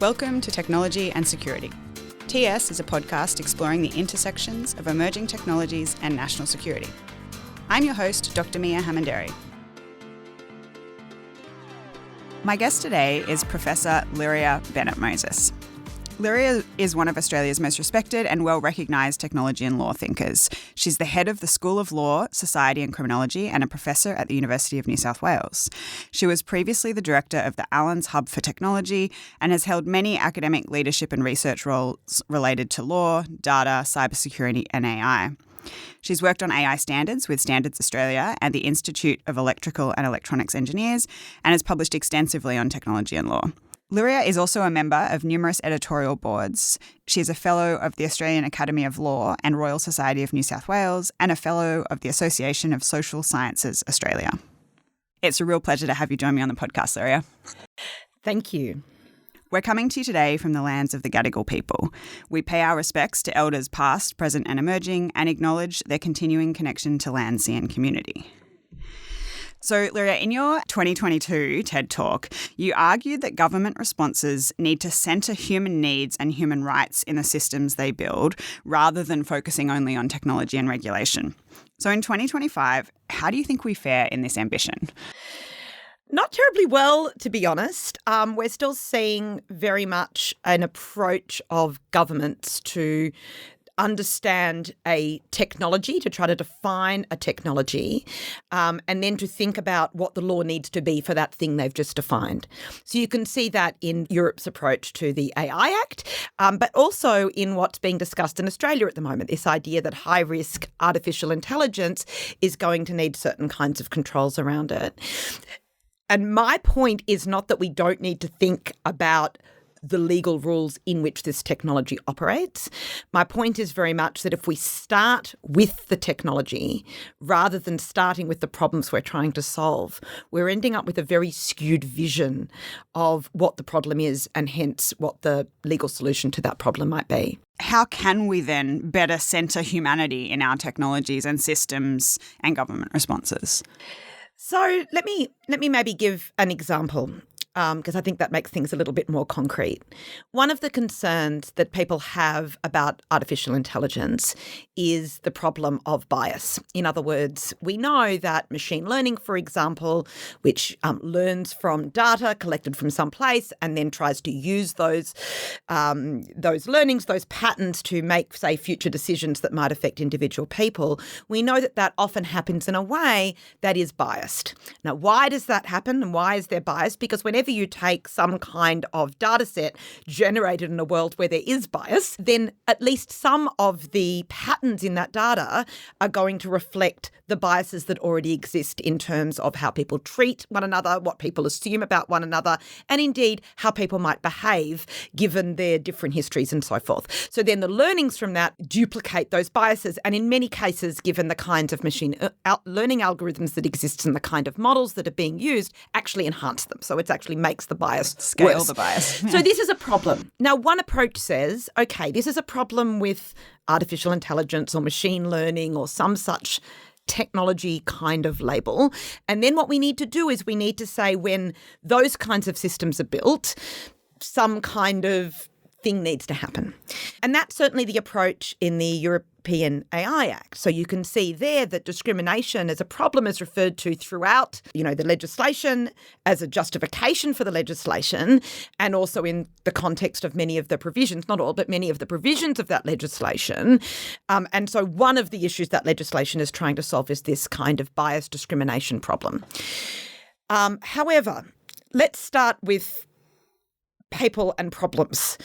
Welcome to Technology and Security. TS is a podcast exploring the intersections of emerging technologies and national security. I'm your host, Dr. Miah Hammond-Errey. My guest today is Professor Lyria Bennett Moses. Lyria is one of Australia's most respected and well-recognised technology and law thinkers. She's the head of the School of Law, Society and Criminology and a professor at the University of New South Wales. She was previously the director of the Allens Hub for Technology and has held many academic leadership and research roles related to law, data, cybersecurity and AI. She's worked on AI standards with Standards Australia and the Institute of Electrical and Electronics Engineers and has published extensively on technology and law. Lyria is also a member of numerous editorial boards. She is a Fellow of the Australian Academy of Law and Royal Society of New South Wales and a Fellow of the Association of Social Sciences Australia. It's a real pleasure to have you join me on the podcast, Lyria. Thank you. We're coming to you today from the lands of the Gadigal people. We pay our respects to elders past, present and emerging and acknowledge their continuing connection to land, sea and community. So, Lyria, in your 2022 TED Talk, you argued that government responses need to centre human needs and human rights in the systems they build, rather than focusing only on technology and regulation. So in 2025, how do you think we fare in this ambition? Not terribly well, to be honest. We're still seeing very much an approach of governments to understand a technology, to try to define a technology, and then to think about what the law needs to be for that thing they've just defined. So you can see that in Europe's approach to the AI Act, but also in what's being discussed in Australia at the moment, this idea that high-risk artificial intelligence is going to need certain kinds of controls around it. And my point is not that we don't need to think about the legal rules in which this technology operates. My point is very much that if we start with the technology rather than starting with the problems we're trying to solve, we're ending up with a very skewed vision of what the problem is and hence what the legal solution to that problem might be. How can we then better centre humanity in our technologies and systems and government responses? So let me maybe give an example, because I think that makes things a little bit more concrete. One of the concerns that people have about artificial intelligence is the problem of bias. In other words, we know that machine learning, for example, which learns from data collected from some place and then tries to use those learnings, those patterns to make, say, future decisions that might affect individual people, we know that that often happens in a way that is biased. Now, why does that happen and why is there bias? Because whenever you take some kind of data set generated in a world where there is bias, then at least some of the patterns in that data are going to reflect the biases that already exist in terms of how people treat one another, what people assume about one another, and indeed how people might behave given their different histories and so forth. So then the learnings from that duplicate those biases, and in many cases, given the kinds of machine learning algorithms that exist and the kind of models that are being used, actually enhance them. So it's actually makes the bias scale worse. The bias. Yeah. So this is a problem. Now, one approach says, okay, this is a problem with artificial intelligence or machine learning or some such technology kind of label. And then what we need to do is we need to say when those kinds of systems are built, some kind of thing needs to happen. And that's certainly the approach in the European AI Act. So you can see there that discrimination as a problem is referred to throughout, the legislation as a justification for the legislation, and also in the context of many of the provisions, not all, but many of the provisions of that legislation. And so one of the issues that legislation is trying to solve is this kind of bias discrimination problem. However, let's start with people and problems.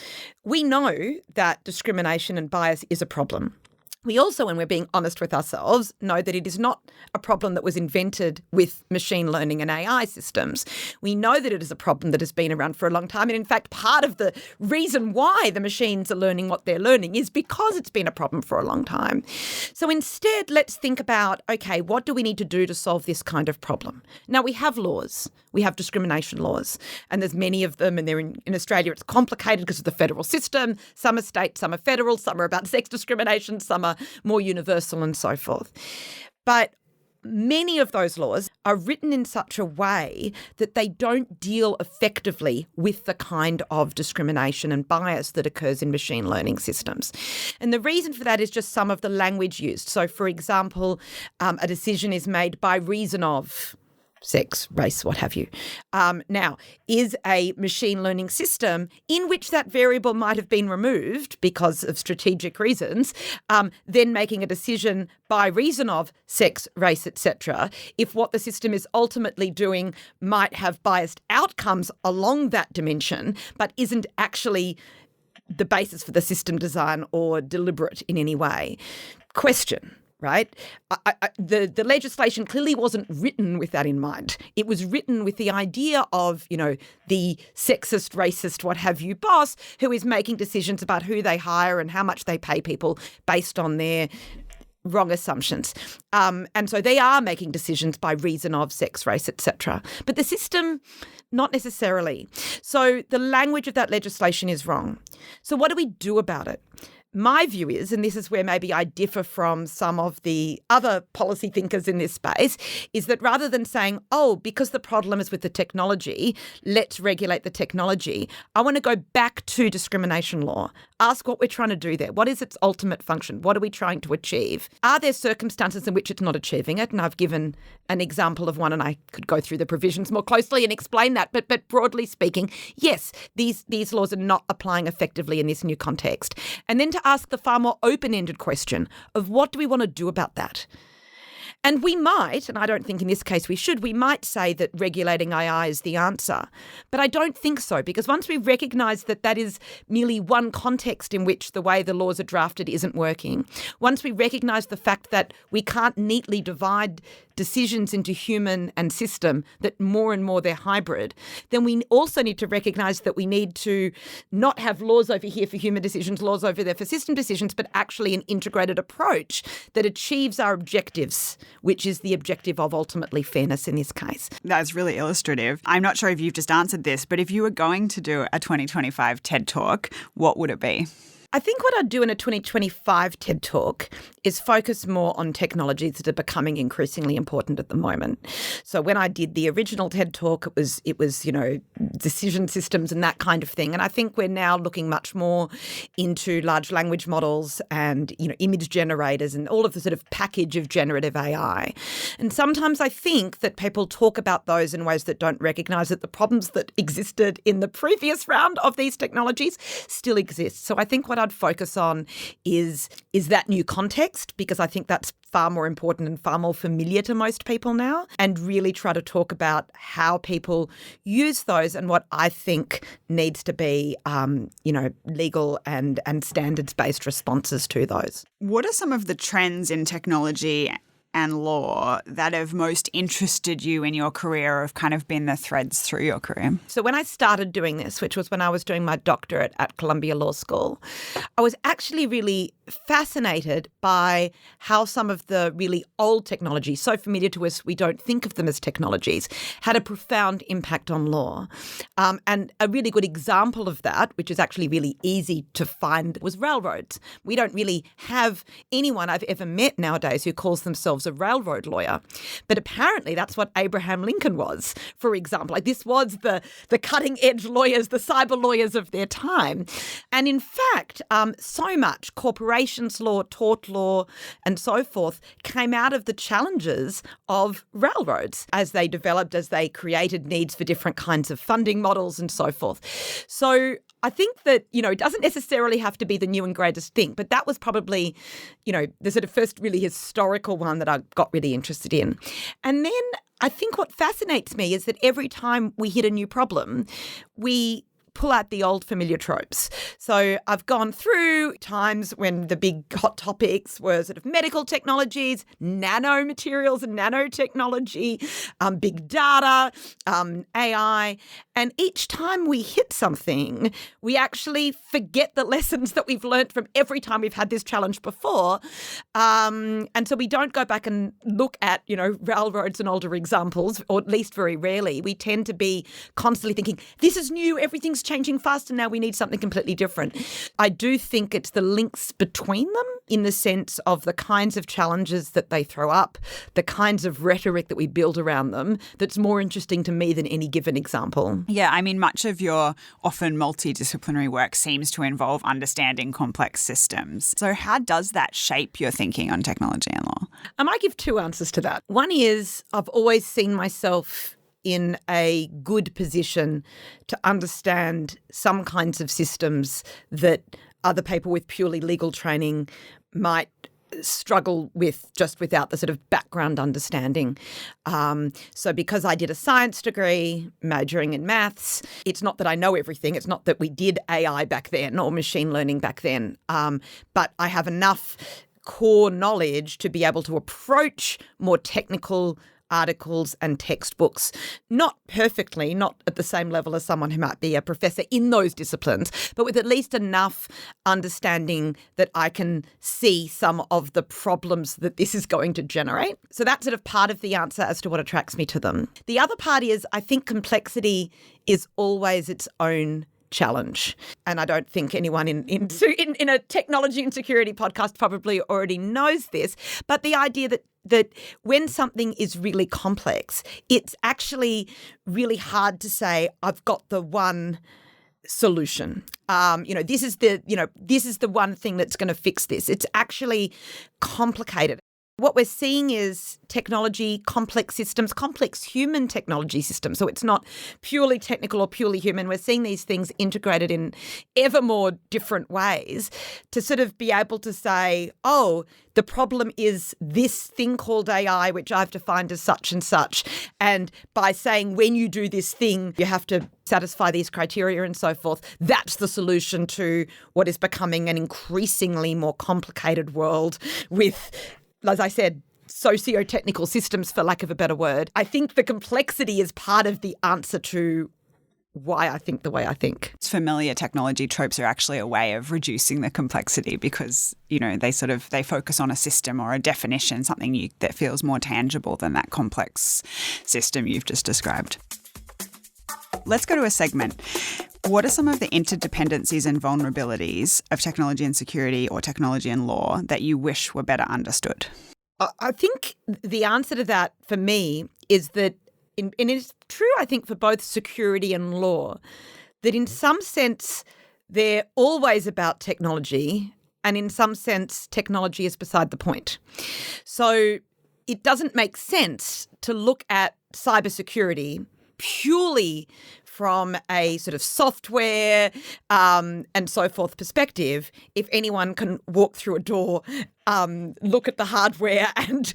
We know that discrimination and bias is a problem. We also, when we're being honest with ourselves, know that it is not a problem that was invented with machine learning and AI systems. We know that it is a problem that has been around for a long time. And in fact, part of the reason why the machines are learning what they're learning is because it's been a problem for a long time. So instead, let's think about, okay, what do we need to do to solve this kind of problem? Now, we have laws. We have discrimination laws, and there's many of them, and they're in Australia. It's complicated because of the federal system. Some are state, some are federal, some are about sex discrimination, some are more universal and so forth. But many of those laws are written in such a way that they don't deal effectively with the kind of discrimination and bias that occurs in machine learning systems. And the reason for that is just some of the language used. So, for example, a decision is made by reason of sex, race, what have you. Now, is a machine learning system in which that variable might have been removed because of strategic reasons, then making a decision by reason of sex, race, etc., if what the system is ultimately doing might have biased outcomes along that dimension, but isn't actually the basis for the system design or deliberate in any way? Question. Right? The legislation clearly wasn't written with that in mind. It was written with the idea of, the sexist, racist, what have you boss who is making decisions about who they hire and how much they pay people based on their wrong assumptions. And so they are making decisions by reason of sex, race, etc. But the system, not necessarily. So the language of that legislation is wrong. So what do we do about it? My view is, and this is where maybe I differ from some of the other policy thinkers in this space, is that rather than saying, because the problem is with the technology, let's regulate the technology, I want to go back to discrimination law, ask what we're trying to do there. What is its ultimate function? What are we trying to achieve? Are there circumstances in which it's not achieving it? And I've given an example of one, and I could go through the provisions more closely and explain that. But broadly speaking, yes, these laws are not applying effectively in this new context. And then to ask the far more open-ended question of what do we want to do about that? And we might, and I don't think in this case we should, we might say that regulating AI is the answer. But I don't think so, because once we recognise that that is merely one context in which the way the laws are drafted isn't working, once we recognise the fact that we can't neatly divide decisions into human and system, that more and more they're hybrid, then we also need to recognise that we need to not have laws over here for human decisions, laws over there for system decisions, but actually an integrated approach that achieves our objectives, which is the objective of ultimately fairness in this case. That's really illustrative. I'm not sure if you've just answered this, but if you were going to do a 2025 TED Talk, what would it be? I think what I'd do in a 2025 TED Talk is focus more on technologies that are becoming increasingly important at the moment. So when I did the original TED Talk, it was decision systems and that kind of thing. And I think we're now looking much more into large language models and, image generators and all of the sort of package of generative AI. And sometimes I think that people talk about those in ways that don't recognise that the problems that existed in the previous round of these technologies still exist. So I think what I'd focus on is that new context, because I think that's far more important and far more familiar to most people now, and really try to talk about how people use those and what I think needs to be, legal and standards-based responses to those. What are some of the trends in technology and law that have most interested you in your career, or have kind of been the threads through your career? So when I started doing this, which was when I was doing my doctorate at Columbia Law School, I was actually really fascinated by how some of the really old technologies, so familiar to us we don't think of them as technologies, had a profound impact on law. And a really good example of that, which is actually really easy to find, was railroads. We don't really have anyone I've ever met nowadays who calls themselves a railroad lawyer. But apparently that's what Abraham Lincoln was, for example. This was the cutting edge lawyers, the cyber lawyers of their time. And in fact, so much corporations law, tort law, and so forth came out of the challenges of railroads as they developed, as they created needs for different kinds of funding models and so forth. So I think that, it doesn't necessarily have to be the new and greatest thing, but that was probably, the sort of first really historical one that I got really interested in. And then I think what fascinates me is that every time we hit a new problem, we pull out the old familiar tropes. So I've gone through times when the big hot topics were sort of medical technologies, nanomaterials and nanotechnology, big data, AI. And each time we hit something, we actually forget the lessons that we've learned from every time we've had this challenge before. And so we don't go back and look at, railroads and older examples, or at least very rarely. We tend to be constantly thinking, this is new, everything's changing fast, and now we need something completely different. I do think it's the links between them in the sense of the kinds of challenges that they throw up, the kinds of rhetoric that we build around them, that's more interesting to me than any given example. Yeah, I mean, much of your often multidisciplinary work seems to involve understanding complex systems. So how does that shape your thinking on technology and law? I might give two answers to that. One is I've always seen myself in a good position to understand some kinds of systems that other people with purely legal training might struggle with just without the sort of background understanding. So because I did a science degree, majoring in maths, it's not that I know everything. It's not that we did AI back then or machine learning back then. But I have enough core knowledge to be able to approach more technical articles and textbooks, not perfectly, not at the same level as someone who might be a professor in those disciplines, but with at least enough understanding that I can see some of the problems that this is going to generate. So that's sort of part of the answer as to what attracts me to them. The other part is I think complexity is always its own challenge. And I don't think anyone in a technology and security podcast probably already knows this, but the idea that when something is really complex, it's actually really hard to say, I've got the one solution. This is the one thing that's going to fix this. It's actually complicated. What we're seeing is technology, complex systems, complex human technology systems. So it's not purely technical or purely human. We're seeing these things integrated in ever more different ways to sort of be able to say, oh, the problem is this thing called AI, which I've defined as such and such. And by saying when you do this thing, you have to satisfy these criteria and so forth, that's the solution to what is becoming an increasingly more complicated world with, as I said, socio-technical systems, for lack of a better word. I think the complexity is part of the answer to why I think the way I think. Familiar technology tropes are actually a way of reducing the complexity because, they focus on a system or a definition, something that feels more tangible than that complex system you've just described. Let's go to a segment. What are some of the interdependencies and vulnerabilities of technology and security or technology and law that you wish were better understood? I think the answer to that for me is that, and it's true, I think, for both security and law, that in some sense they're always about technology, and in some sense technology is beside the point. So it doesn't make sense to look at cybersecurity purely from a sort of software and so forth perspective. If anyone can walk through a door, look at the hardware and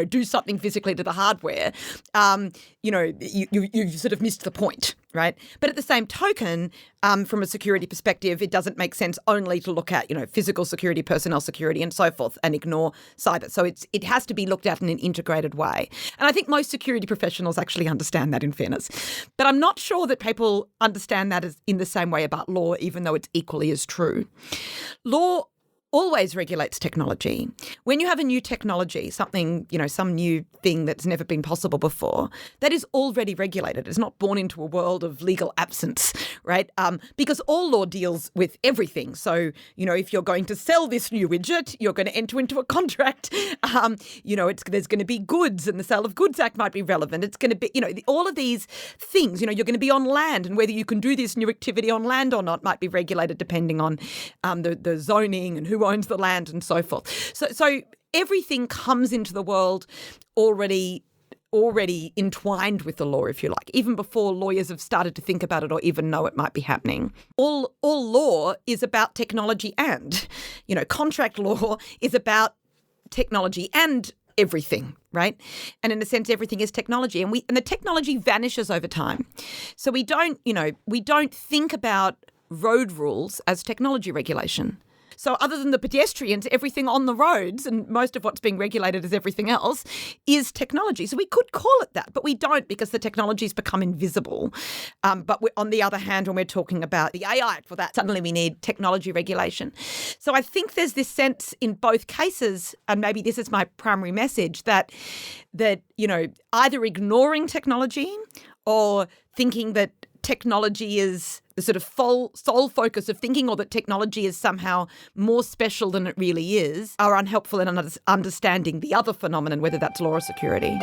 do something physically to the hardware, you've sort of missed the point, right? But at the same token, from a security perspective, it doesn't make sense only to look at, physical security, personnel security and so forth and ignore cyber. So it has to be looked at in an integrated way. And I think most security professionals actually understand that, in fairness. But I'm not sure that people understand that as in the same way about law, even though it's equally as true. Law always regulates technology. When you have a new technology, something, some new thing that's never been possible before, that is already regulated. It's not born into a world of legal absence, right? Because all law deals with everything. So, if you're going to sell this new widget, you're going to enter into a contract. There's going to be goods, and the Sale of Goods Act might be relevant. It's going to be, all of these things, you're going to be on land, and whether you can do this new activity on land or not might be regulated depending on the zoning and who owns the land and so forth. So everything comes into the world already entwined with the law, if you like, even before lawyers have started to think about it or even know it might be happening. All law is about technology and, contract law is about technology and everything, right? And in a sense, everything is technology, and the technology vanishes over time. So we don't think about road rules as technology regulation. So other than the pedestrians, everything on the roads, and most of what's being regulated as everything else, is technology. So we could call it that, but we don't, because the technology's become invisible. But on the other hand, when we're talking about the AI Act for that, suddenly we need technology regulation. So I think there's this sense in both cases, and maybe this is my primary message, that either ignoring technology or thinking that technology is the sort of sole focus of thinking, or that technology is somehow more special than it really is, are unhelpful in understanding the other phenomenon, whether that's law or security.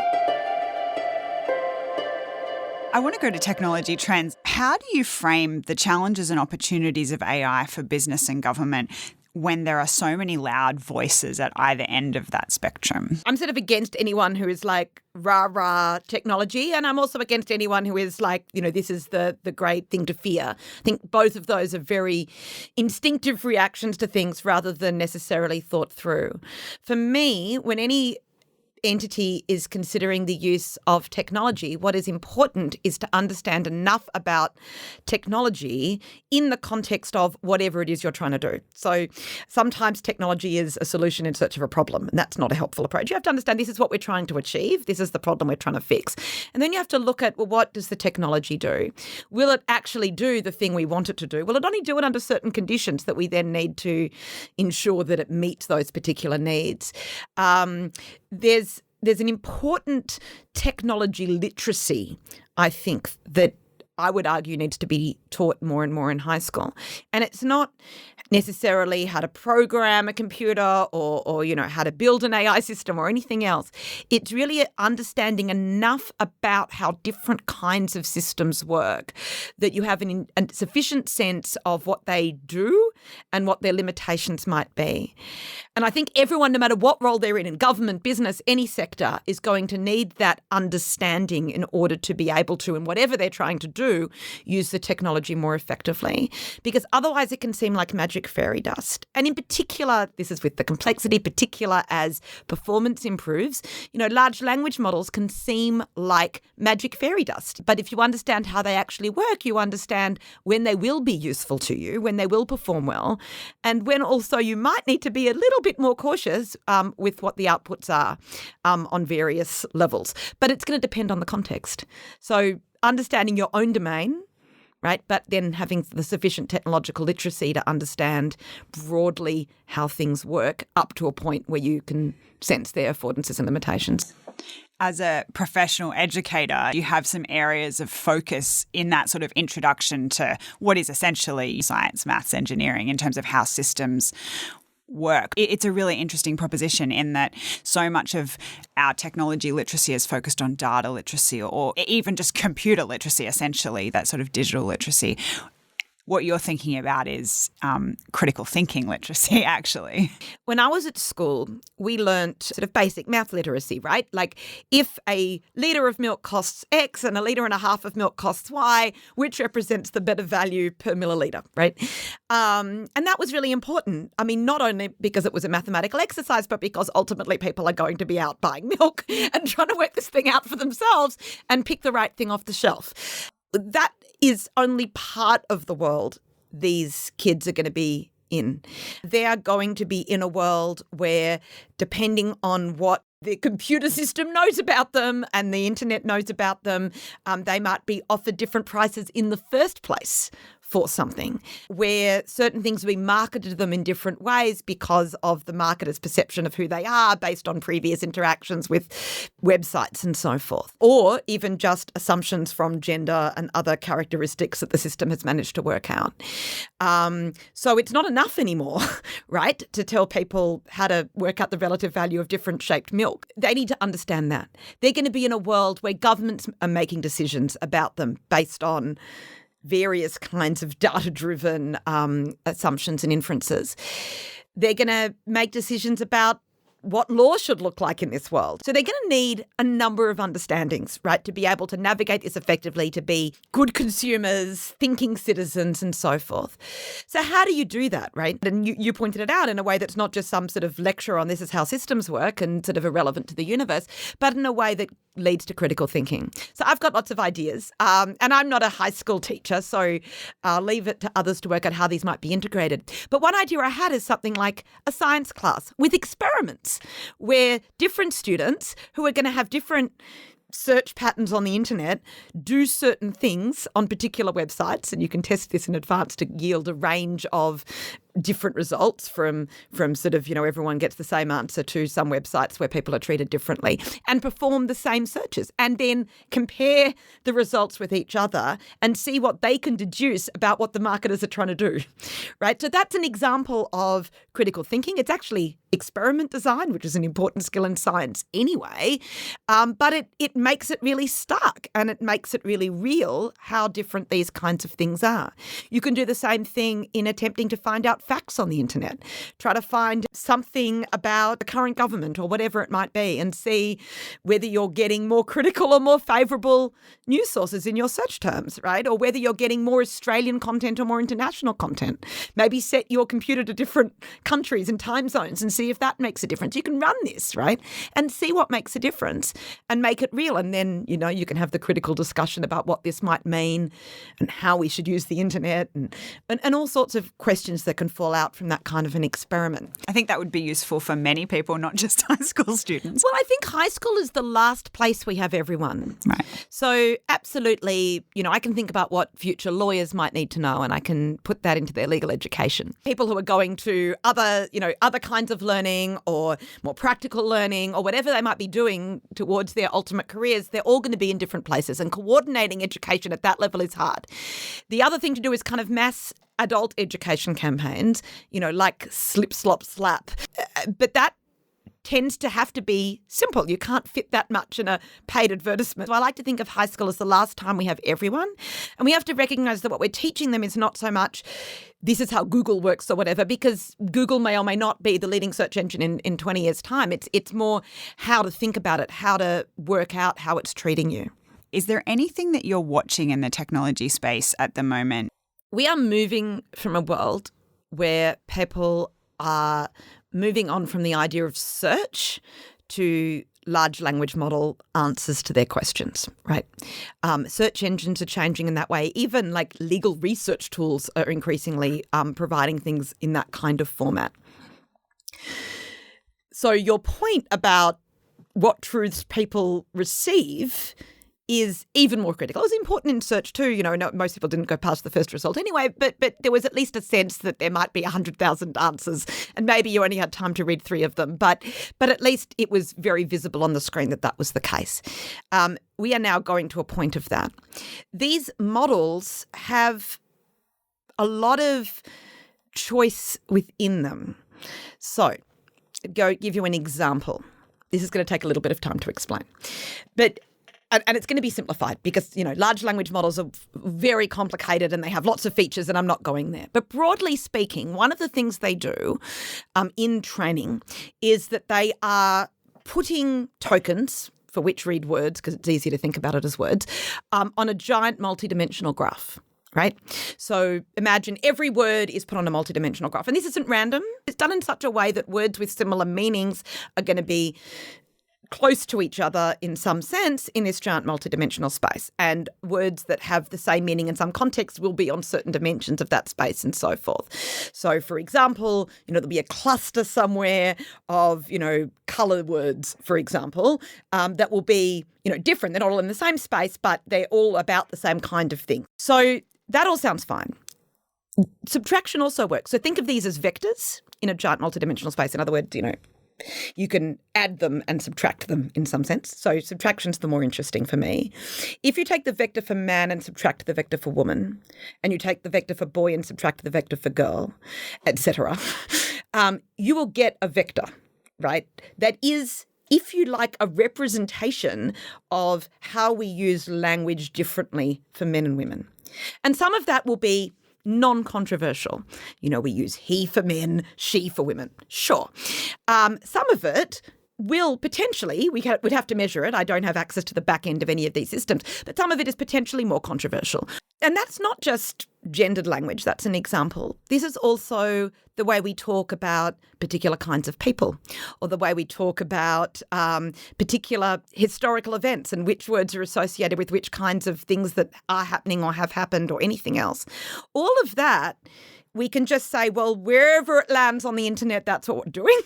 I want to go to technology trends. How do you frame the challenges and opportunities of AI for business and government when there are so many loud voices at either end of that spectrum? I'm sort of against anyone who is like rah technology, and I'm also against anyone who is like, this is the great thing to fear. I think both of those are very instinctive reactions to things rather than necessarily thought through. For me, when any entity is considering the use of technology, what is important is to understand enough about technology in the context of whatever it is you're trying to do. So sometimes technology is a solution in search of a problem, and that's not a helpful approach. You have to understand this is what we're trying to achieve. This is the problem we're trying to fix. And then you have to look at, well, what does the technology do? Will it actually do the thing we want it to do? Will it only do it under certain conditions that we then need to ensure that it meets those particular needs? There's an important technology literacy, I think, that I would argue needs to be taught more and more in high school. And it's not necessarily how to program a computer or how to build an AI system or anything else. It's really understanding enough about how different kinds of systems work that you have a sufficient sense of what they do and what their limitations might be. And I think everyone, no matter what role they're in government, business, any sector, is going to need that understanding in order to be able to, in whatever they're trying to do, use the technology more effectively. Because otherwise it can seem like magic fairy dust. And in particular, this is with the complexity, particular as performance improves, large language models can seem like magic fairy dust. But if you understand how they actually work, you understand when they will be useful to you, when they will perform well, and when also you might need to be a little bit more cautious with what the outputs are on various levels. But it's going to depend on the context. So understanding your own domain, right, but then having the sufficient technological literacy to understand broadly how things work up to a point where you can sense their affordances and limitations. As a professional educator, you have some areas of focus in that sort of introduction to what is essentially science, maths, engineering in terms of how systems work. It's a really interesting proposition in that so much of our technology literacy is focused on data literacy or even just computer literacy, essentially, that sort of digital literacy. What you're thinking about is critical thinking literacy, actually. When I was at school, we learnt sort of basic math literacy, right? Like if a litre of milk costs X and a litre and a half of milk costs Y, which represents the better value per millilitre, right? And that was really important. I mean, not only because it was a mathematical exercise, but because ultimately people are going to be out buying milk and trying to work this thing out for themselves and pick the right thing off the shelf. That is only part of the world these kids are going to be in. They are going to be in a world where, depending on what the computer system knows about them and the internet knows about them, they might be offered different prices in the first place for something, where certain things will be marketed to them in different ways because of the marketer's perception of who they are based on previous interactions with websites and so forth, or even just assumptions from gender and other characteristics that the system has managed to work out. So it's not enough anymore, right, to tell people how to work out the relative value of different shaped milk. They need to understand that. They're going to be in a world where governments are making decisions about them based on various kinds of data-driven assumptions and inferences. They're going to make decisions about what law should look like in this world. So they're going to need a number of understandings, right, to be able to navigate this effectively, to be good consumers, thinking citizens, and so forth. So how do you do that, right? And you pointed it out in a way that's not just some sort of lecture on this is how systems work and sort of irrelevant to the universe, but in a way that leads to critical thinking. So I've got lots of ideas, and I'm not a high school teacher, so I'll leave it to others to work out how these might be integrated. But one idea I had is something like a science class with experiments where different students who are going to have different search patterns on the internet do certain things on particular websites, and you can test this in advance to yield a range of different results from sort of, everyone gets the same answer to some websites where people are treated differently, and perform the same searches and then compare the results with each other and see what they can deduce about what the marketers are trying to do, right? So that's an example of critical thinking. It's actually experiment design, which is an important skill in science anyway, but it makes it really stark and it makes it really real how different these kinds of things are. You can do the same thing in attempting to find out facts on the internet. Try to find something about the current government or whatever it might be and see whether you're getting more critical or more favourable news sources in your search terms, right? Or whether you're getting more Australian content or more international content. Maybe set your computer to different countries and time zones and see if that makes a difference. You can run this, right? And see what makes a difference and make it real. And then, you can have the critical discussion about what this might mean and how we should use the internet and all sorts of questions that can fall out from that kind of an experiment. I think that would be useful for many people, not just high school students. Well, I think high school is the last place we have everyone. Right. So absolutely, I can think about what future lawyers might need to know and I can put that into their legal education. People who are going to other kinds of learning or more practical learning or whatever they might be doing towards their ultimate careers, they're all going to be in different places, and coordinating education at that level is hard. The other thing to do is kind of mass adult education campaigns, like slip, slop, slap. But that tends to have to be simple. You can't fit that much in a paid advertisement. So I like to think of high school as the last time we have everyone. And we have to recognise that what we're teaching them is not so much this is how Google works or whatever, because Google may or may not be the leading search engine in 20 years' time. It's more how to think about it, how to work out how it's treating you. Is there anything that you're watching in the technology space at the moment? We are moving from a world where people are moving on from the idea of search to large language model answers to their questions, right? Search engines are changing in that way. Even like legal research tools are increasingly providing things in that kind of format. So your point about what truths people receive is even more critical. It was important in search too. Most people didn't go past the first result anyway, but there was at least a sense that there might be 100,000 answers and maybe you only had time to read 3 of them. But at least it was very visible on the screen that was the case. We are now going to a point of that. These models have a lot of choice within them. So, give you an example. This is going to take a little bit of time to explain. And it's going to be simplified because, large language models are very complicated and they have lots of features and I'm not going there. But broadly speaking, one of the things they do in training is that they are putting tokens, for which read words because it's easier to think about it as words, on a giant multidimensional graph. Right? So imagine every word is put on a multidimensional graph. And this isn't random. It's done in such a way that words with similar meanings are going to be close to each other in some sense in this giant multidimensional space. And words that have the same meaning in some contexts will be on certain dimensions of that space and so forth. So, for example, there'll be a cluster somewhere of, colour words, for example, that will be, different. They're not all in the same space, but they're all about the same kind of thing. So that all sounds fine. Subtraction also works. So think of these as vectors in a giant multidimensional space. In other words, you can add them and subtract them in some sense. So subtraction's the more interesting for me. If you take the vector for man and subtract the vector for woman, and you take the vector for boy and subtract the vector for girl, etc., you will get a vector, right? That is, if you like, a representation of how we use language differently for men and women. And some of that will be non-controversial. We use he for men, she for women. Sure. Some of it will potentially, we'd have to measure it. I don't have access to the back end of any of these systems, but some of it is potentially more controversial. And that's not just gendered language. That's an example. This is also the way we talk about particular kinds of people, or the way we talk about particular historical events and which words are associated with which kinds of things that are happening or have happened or anything else. All of that, we can just say, well, wherever it lands on the internet, that's what we're doing.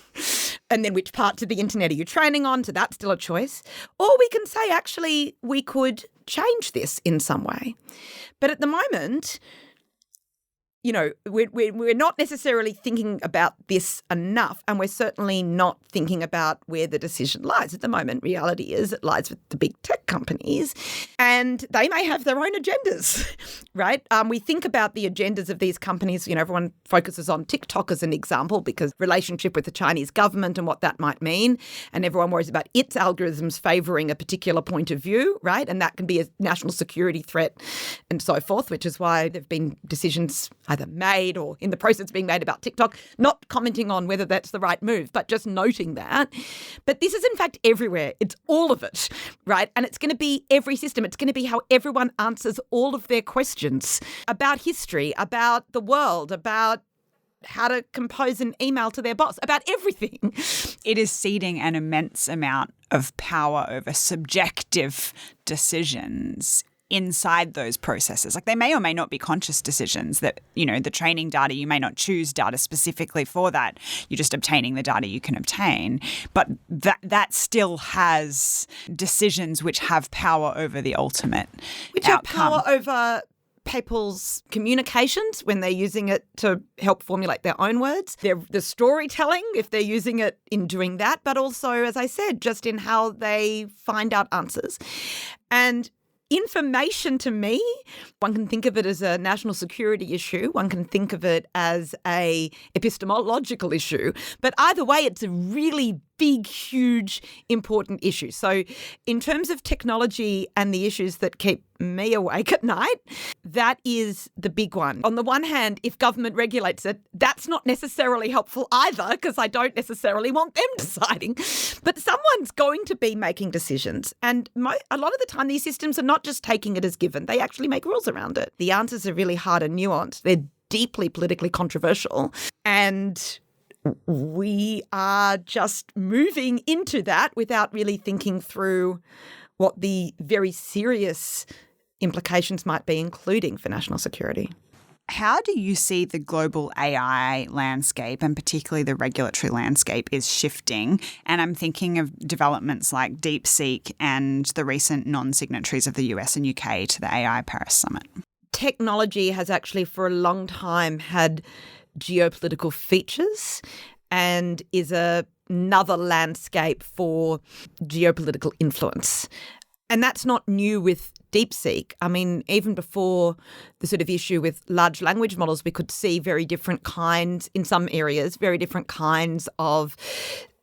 And then which parts of the internet are you training on? So that's still a choice. Or we can say, actually, we could change this in some way. But at the moment, we're not necessarily thinking about this enough, and we're certainly not thinking about where the decision lies. At the moment, reality is it lies with the big tech companies, and they may have their own agendas, right? We think about the agendas of these companies. Everyone focuses on TikTok as an example because relationship with the Chinese government and what that might mean, and everyone worries about its algorithms favouring a particular point of view, right? And that can be a national security threat and so forth, which is why there have been decisions either made or in the process of being made about TikTok, not commenting on whether that's the right move, but just noting that. But this is in fact everywhere. It's all of it, right? And it's going to be every system. It's going to be how everyone answers all of their questions about history, about the world, about how to compose an email to their boss, about everything. It is ceding an immense amount of power over subjective decisions inside those processes. Like, they may or may not be conscious decisions that, the training data, you may not choose data specifically for that. You're just obtaining the data you can obtain. But that still has decisions which have power over the ultimate outcome. Have power over people's communications when they're using it to help formulate their own words, the storytelling if they're using it in doing that, but also, as I said, just in how they find out answers. And information, to me, one can think of it as a national security issue. One can think of it as a epistemological issue. But either way, it's a really big, huge, important issue. So in terms of technology and the issues that keep me awake at night, that is the big one. On the one hand, if government regulates it, that's not necessarily helpful either, because I don't necessarily want them deciding. But someone's going to be making decisions. And a lot of the time, these systems are not just taking it as given. They actually make rules around it. The answers are really hard and nuanced. They're deeply politically controversial. And we are just moving into that without really thinking through what the very serious implications might be, including for national security. How do you see the global AI landscape, and particularly the regulatory landscape, is shifting? And I'm thinking of developments like DeepSeek and the recent non-signatories of the US and UK to the AI Paris Summit. Technology has actually for a long time had geopolitical features and is another landscape for geopolitical influence. And that's not new with DeepSeek. I mean, even before the sort of issue with large language models, we could see very different kinds, in some areas, very different kinds of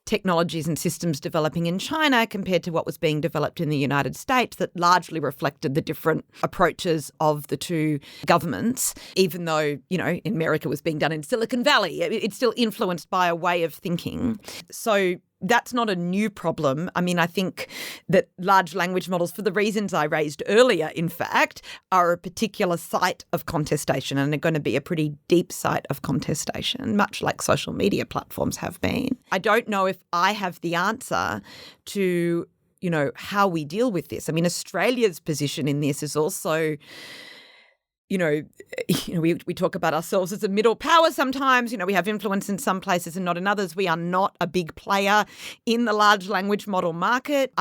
technologies and systems developing in China compared to what was being developed in the United States that largely reflected the different approaches of the two governments, even though, in America was being done in Silicon Valley. It's still influenced by a way of thinking. So that's not a new problem. I mean, I think that large language models, for the reasons I raised earlier, in fact, are a particular site of contestation, and are going to be a pretty deep site of contestation, much like social media platforms have been. I don't know if I have the answer to, how we deal with this. I mean, Australia's position in this is also, we talk about ourselves as a middle power sometimes. We have influence in some places and not in others. We are not a big player in the large language model market.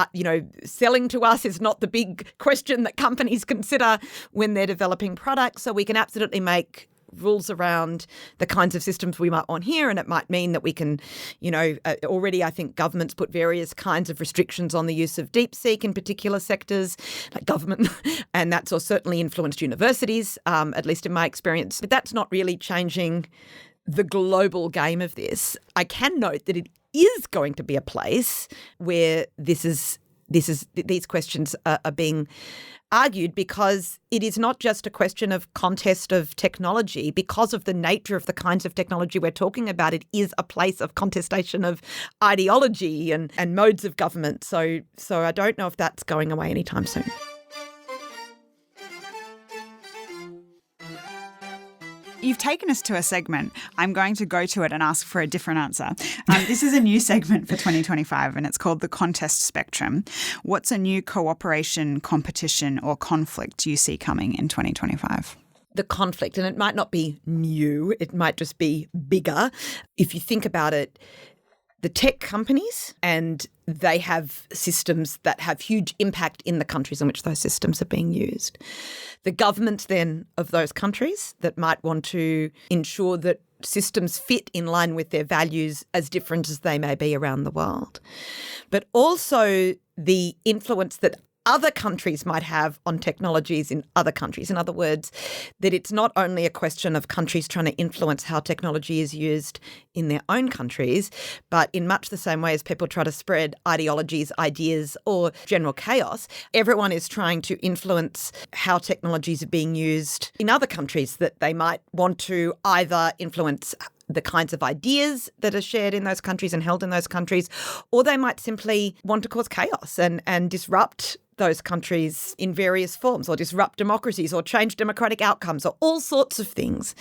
Selling to us is not the big question that companies consider when they're developing products. So we can absolutely make rules around the kinds of systems we might want here. And it might mean that we can, already I think governments put various kinds of restrictions on the use of DeepSeek in particular sectors, like government, and that's certainly influenced universities, at least in my experience. But that's not really changing the global game of this. I can note that it is going to be a place where these questions are being argued because it is not just a question of contest of technology. Because of the nature of the kinds of technology we're talking about, it is a place of contestation of ideology and modes of government. So I don't know if that's going away anytime soon. You've taken us to a segment. I'm going to go to it and ask for a different answer. This is a new segment for 2025 and it's called the Contest Spectrum. What's a new cooperation, competition or conflict you see coming in 2025? The conflict, and it might not be new, it might just be bigger. If you think about it, the tech companies, and they have systems that have huge impact in the countries in which those systems are being used. The governments then of those countries that might want to ensure that systems fit in line with their values as different as they may be around the world. But also the influence that other countries might have on technologies in other countries. In other words, that it's not only a question of countries trying to influence how technology is used in their own countries, but in much the same way as people try to spread ideologies, ideas, or general chaos, everyone is trying to influence how technologies are being used in other countries that they might want to either influence the kinds of ideas that are shared in those countries and held in those countries, or they might simply want to cause chaos and disrupt those countries in various forms, or disrupt democracies, or change democratic outcomes, or all sorts of things.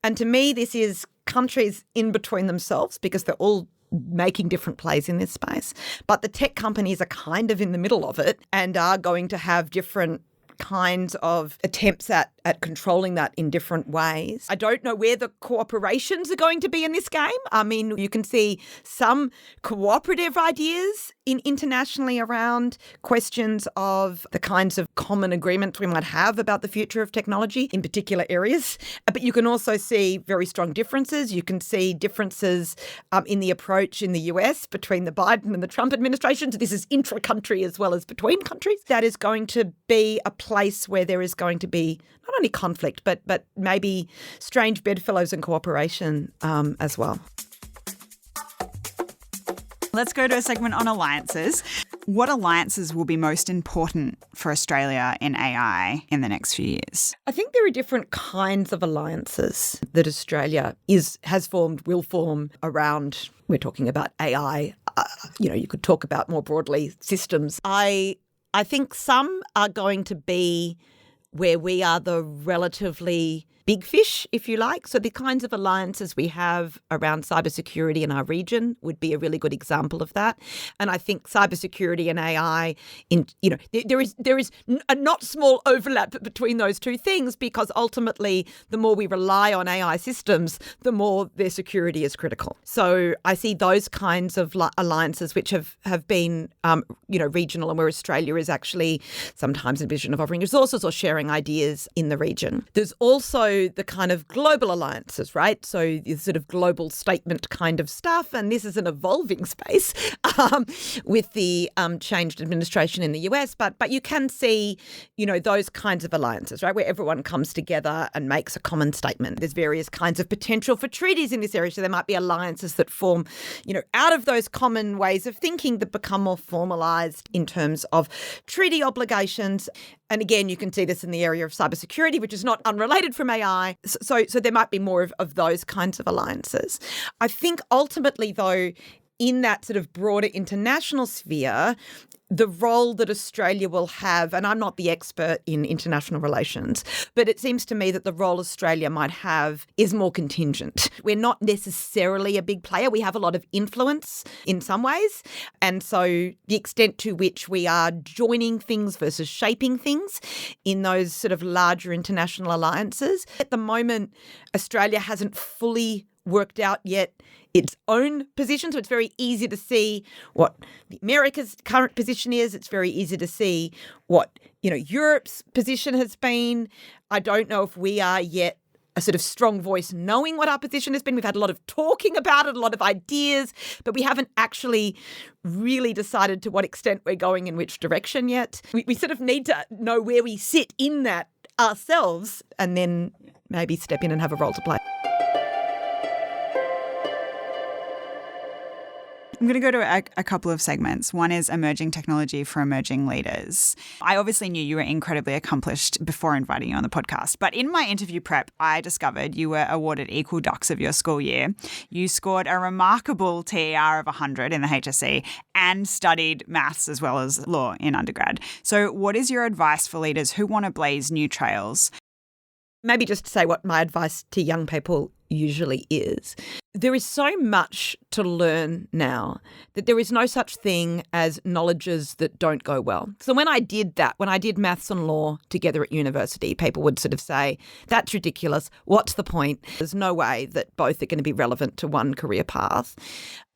And to me, this is countries in between themselves because they're all making different plays in this space. But the tech companies are kind of in the middle of it and are going to have different kinds of attempts at controlling that in different ways. I don't know where the cooperations are going to be in this game. I mean, you can see some cooperative ideas internationally around questions of the kinds of common agreements we might have about the future of technology in particular areas. But you can also see very strong differences. You can see differences in the approach in the US between the Biden and the Trump administrations. This is intra-country as well as between countries. That is going to be a place where there is going to be not only conflict, but maybe strange bedfellows and cooperation as well. Let's go to a segment on alliances. What alliances will be most important for Australia in AI in the next few years? I think there are different kinds of alliances that Australia has formed, will form around, we're talking about AI, you could talk about more broadly systems. I think some are going to be where we are the relatively big fish, if you like. So the kinds of alliances we have around cybersecurity in our region would be a really good example of that. And I think cybersecurity and AI, there is a not small overlap between those two things, because ultimately the more we rely on AI systems, the more their security is critical. So I see those kinds of alliances which have been, regional, and where Australia is actually sometimes in a vision of offering resources or sharing ideas in the region. There's also the kind of global alliances, right? So the sort of global statement kind of stuff. And this is an evolving space with the changed administration in the US. But you can see, those kinds of alliances, right, where everyone comes together and makes a common statement. There's various kinds of potential for treaties in this area. So there might be alliances that form, out of those common ways of thinking that become more formalised in terms of treaty obligations. And again, you can see this in the area of cybersecurity, which is not unrelated from AI. So there might be more of those kinds of alliances. I think ultimately, though, in that sort of broader international sphere, the role that Australia will have, and I'm not the expert in international relations, but it seems to me that the role Australia might have is more contingent. We're not necessarily a big player. We have a lot of influence in some ways. And so the extent to which we are joining things versus shaping things in those sort of larger international alliances, at the moment, Australia hasn't fully worked out yet its own position. So it's very easy to see what America's current position is. It's very easy to see what, Europe's position has been. I don't know if we are yet a sort of strong voice knowing what our position has been. We've had a lot of talking about it, a lot of ideas, but we haven't actually really decided to what extent we're going in which direction yet. We sort of need to know where we sit in that ourselves and then maybe step in and have a role to play. I'm going to go to a couple of segments. One is emerging technology for emerging leaders. I obviously knew you were incredibly accomplished before inviting you on the podcast, but in my interview prep, I discovered you were awarded equal ducks of your school year. You scored a remarkable TER of 100 in the HSC and studied maths as well as law in undergrad. So what is your advice for leaders who want to blaze new trails? Maybe just to say what my advice to young people usually is. There is so much to learn now that there is no such thing as knowledges that don't go well. So when I did maths and law together at university, people would sort of say, that's ridiculous. What's the point? There's no way that both are going to be relevant to one career path.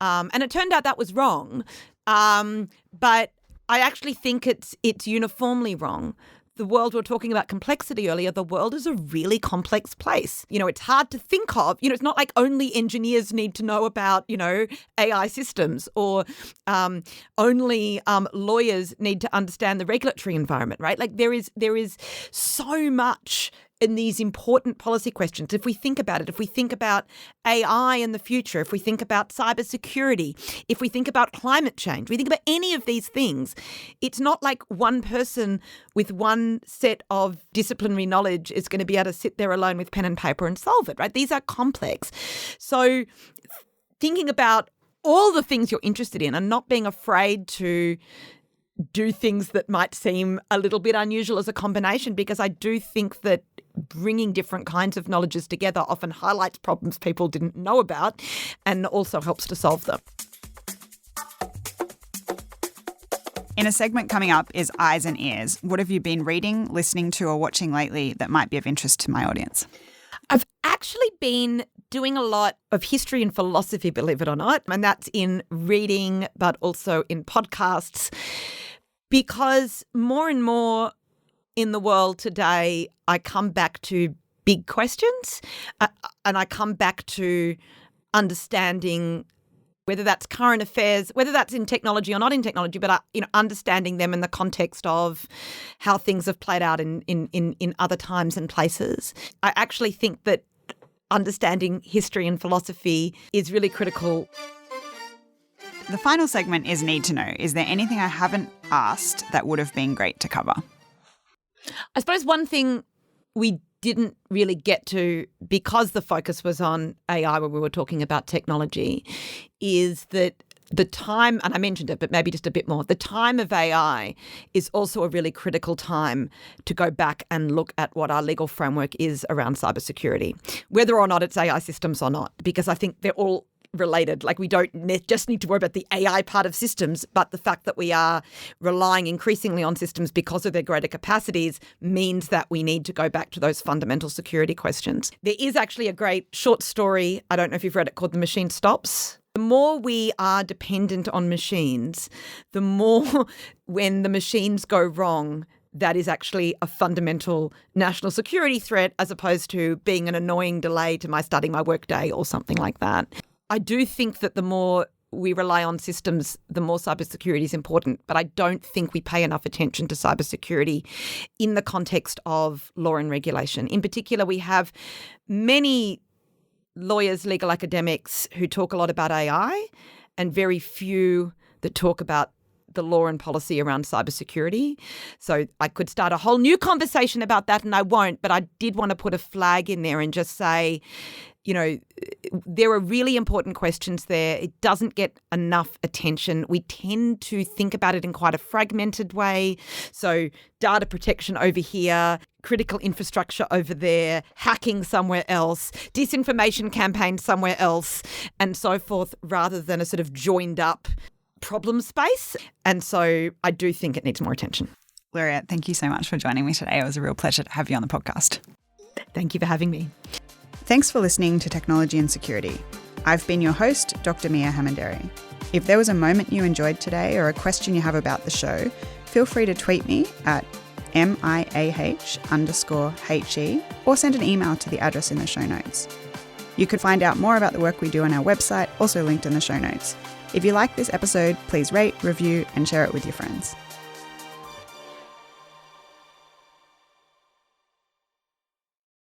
And it turned out that was wrong. But I actually think it's uniformly wrong. The world, we were talking about complexity earlier, the world is a really complex place. It's hard to think of. It's not like only engineers need to know about, AI systems or only lawyers need to understand the regulatory environment, right? Like there is so much in these important policy questions. If we think about it, if we think about AI in the future, if we think about cybersecurity, if we think about climate change, we think about any of these things, it's not like one person with one set of disciplinary knowledge is going to be able to sit there alone with pen and paper and solve it, right? These are complex. So thinking about all the things you're interested in and not being afraid to do things that might seem a little bit unusual as a combination, because I do think that bringing different kinds of knowledges together often highlights problems people didn't know about and also helps to solve them. In a segment coming up is Eyes and Ears. What have you been reading, listening to or watching lately that might be of interest to my audience? I've actually been doing a lot of history and philosophy, believe it or not, and that's in reading but also in podcasts, because more and more in the world today, I come back to big questions and I come back to understanding whether that's current affairs, whether that's in technology or not in technology, but understanding them in the context of how things have played out in other times and places. I actually think that understanding history and philosophy is really critical. The final segment is Need to Know. Is there anything I haven't asked that would have been great to cover? I suppose one thing we didn't really get to, because the focus was on AI when we were talking about technology, is that the time, and I mentioned it, but maybe just a bit more, the time of AI is also a really critical time to go back and look at what our legal framework is around cybersecurity, whether or not it's AI systems or not, because I think they're all related. Like we don't just need to worry about the AI part of systems, but the fact that we are relying increasingly on systems because of their greater capacities means that we need to go back to those fundamental security questions. There is actually a great short story, I don't know if you've read it, called The Machine Stops. The more we are dependent on machines, the more when the machines go wrong, that is actually a fundamental national security threat as opposed to being an annoying delay to my starting my workday or something like that. I do think that the more we rely on systems, the more cybersecurity is important, but I don't think we pay enough attention to cybersecurity in the context of law and regulation. In particular, we have many lawyers, legal academics who talk a lot about AI and very few that talk about the law and policy around cybersecurity. So I could start a whole new conversation about that and I won't, but I did want to put a flag in there and just say, there are really important questions there. It doesn't get enough attention. We tend to think about it in quite a fragmented way. So data protection over here, critical infrastructure over there, hacking somewhere else, disinformation campaigns somewhere else, and so forth, rather than a sort of joined up problem space. And so I do think it needs more attention. Lyria, thank you so much for joining me today. It was a real pleasure to have you on the podcast. Thank you for having me. Thanks for listening to Technology and Security. I've been your host, Dr. Miah Hammond-Errey. If there was a moment you enjoyed today or a question you have about the show, feel free to tweet me at MIAH_HE or send an email to the address in the show notes. You could find out more about the work we do on our website, also linked in the show notes. If you like this episode, please rate, review, and share it with your friends.